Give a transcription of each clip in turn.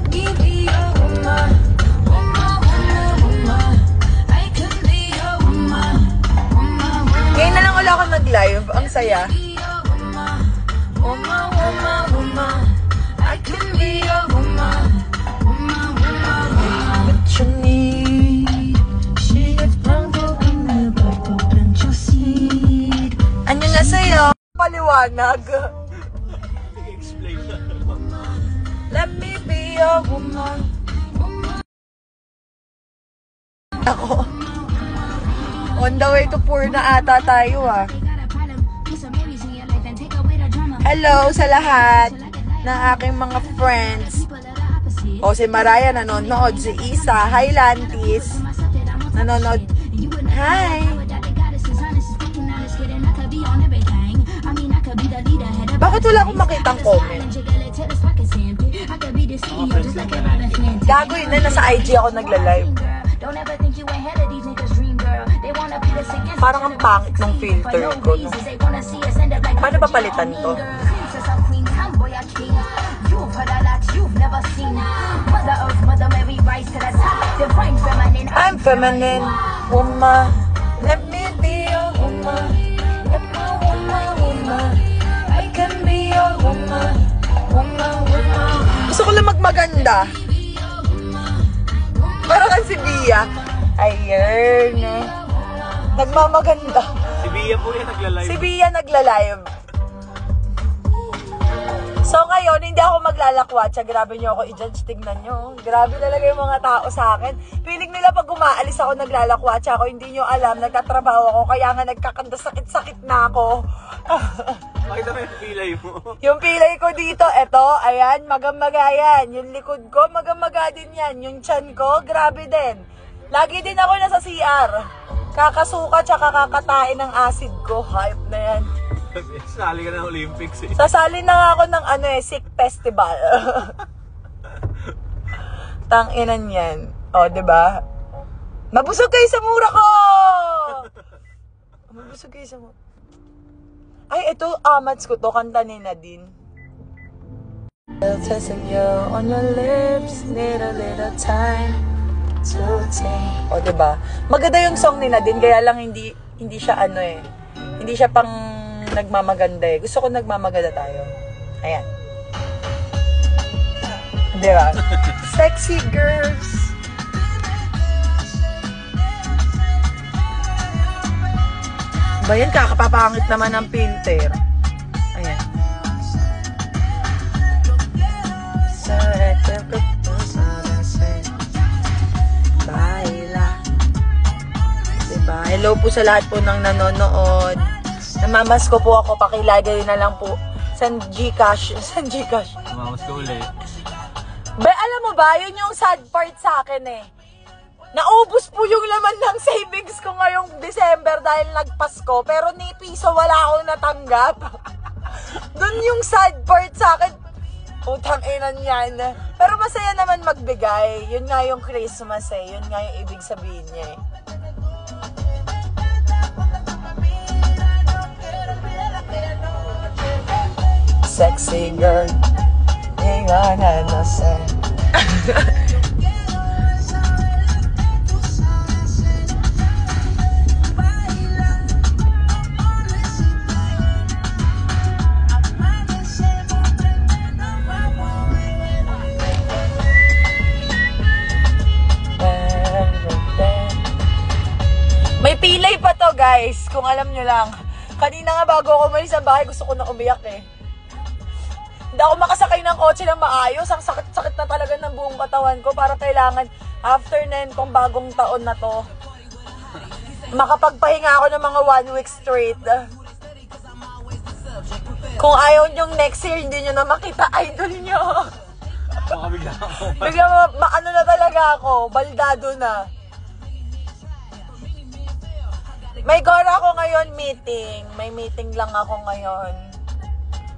me be your woman. Woman, woman, woman. I can be your woman. Woman, woman. Ngayon na lang ulit ako nag-live. Ang saya. Woman, woman, woman. I can be your woman. Woman, woman, woman. What you need? Ano na sa'yo? Paliwanag. Explain na. Let me be your woman. Ako. On the way to poor na ata tayo ah. Hello sa lahat ng aking mga friends. O si Mariah nanonood, si Isa, hi Lantis. Nanonood. Hi. Bakit wala akong makitang comment? Gago yun na, nasa IG ako nagla-live. Parang ang pangit ng filter ko, no? Paano ba palitan to? I'm feminine, woman. Let me be your woman. Let me woman, woman. I can be your woman. Woman, woman. Gusto ko lang magmaganda. Parang kan si Bia. Ayun. Nagmamaganda. Si Bia po yan nagla-live. Si Bia nagla-live. So ngayon, hindi ako maglalakwatsa. Grabe nyo ako i-judge. Tingnan nyo. Grabe talaga yung mga tao sa akin. Feeling nila pag umaalis ako naglalakwatsa ako, hindi nyo alam, nagtatrabaho ako. Kaya nga nagkakanda sakit-sakit na ako. Pakita mo yung pilay mo. Yung pilay ko dito, eto, ayan, magamaga yan. Yung likod ko, magamaga din yan. Yung tiyan ko, grabe din. Lagi din ako nasa CR. Kakasuka tsaka kakatain ng acid ko. Hype na yan. Sali ka ng Olympics eh. Sasali na nga ako ng sick festival. Tanginan yan. O, diba? Mabusog kayo sa mura ko! Mabusog kayo sa mura. Ay, ito, amats ko to. Kanta ni Nadine. Testing you on your lips. Need a little time to take. O, diba? Maganda yung song ni Nadine. Kaya lang hindi siya hindi siya pang nagmamaganda eh. Gusto ko nagmamaganda tayo. Ayan. Diba? Sexy girls. Ba yan? Kakapapangit naman ng filter. Ayan. Diba? Hello po sa lahat po ng nanonood. Namamas ko po ako, pakilagay na lang po sa Gcash. Sa Gcash. Namamas ko ulit. Be, alam mo ba, yun yung sad part sa akin eh. Naubos po yung laman ng savings ko ngayong December dahil nagpasko, pero ni piso wala akong natanggap. Dun yung sad part sa akin. Putang inan yan. Pero masaya naman magbigay. Yun nga yung Christmas eh. Yun nga yung ibig sabihin niya eh. Sexy girl, you gonna know say. May pilay pa to guys, kung alam nyo lang. Kanina nga bago ako umalis sa bahay, gusto ko na umiyak eh. Hindi ako makasakay ng kotse ng maayos. Ang sakit-sakit na talaga ng buong katawan ko. Para kailangan, after na itong bagong taon na to, makapagpahinga ako ng mga 1 week straight. Kung ayaw nyong next year, hindi nyo na makita idol nyo. Baka bigla ako. Bigla ano na talaga ako, baldado na. May gora ako ngayon meeting. May meeting lang ako ngayon.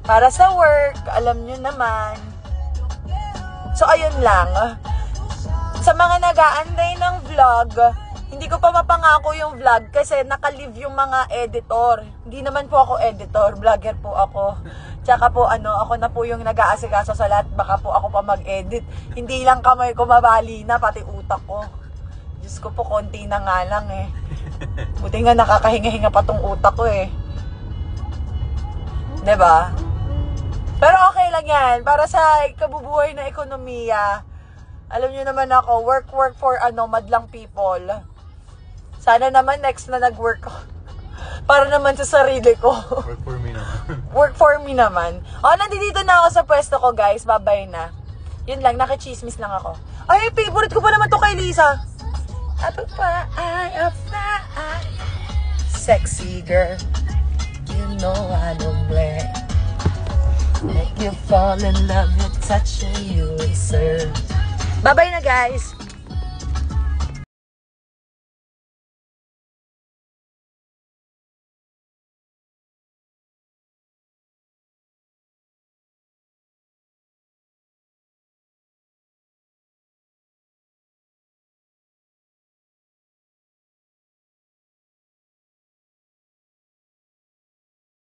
Para sa work, alam nyo naman. So, ayun lang. Sa mga nag-aantay ng vlog, hindi ko pa mapangako yung vlog kasi naka-leave yung mga editor. Hindi naman po ako editor, vlogger po ako. Tsaka po, ako na po yung nag-aasikaso sa lahat. Baka po ako pa mag-edit. Hindi lang kamay ko mabali na, pati utak ko. Diyos ko po, konti na nga lang eh. Buti nga nakakahinga-hinga pa tong utak ko eh. 'Di ba? Pero okay lang yan. Para sa kabubuhay na ekonomiya, alam nyo naman ako, work for madlang people. Sana naman next na nag-work ko. Para naman sa sarili ko. Work for me naman. Work for me naman. Nandito na ako sa pwesto ko, guys. Babay na. Yun lang, nakichismis lang ako. Ay, favorite ko pa naman to kay Lisa. Apple pie of fly. Sexy girl. You know I don't play. Make you fall in love with touch and you deserve. Bye-bye na, guys.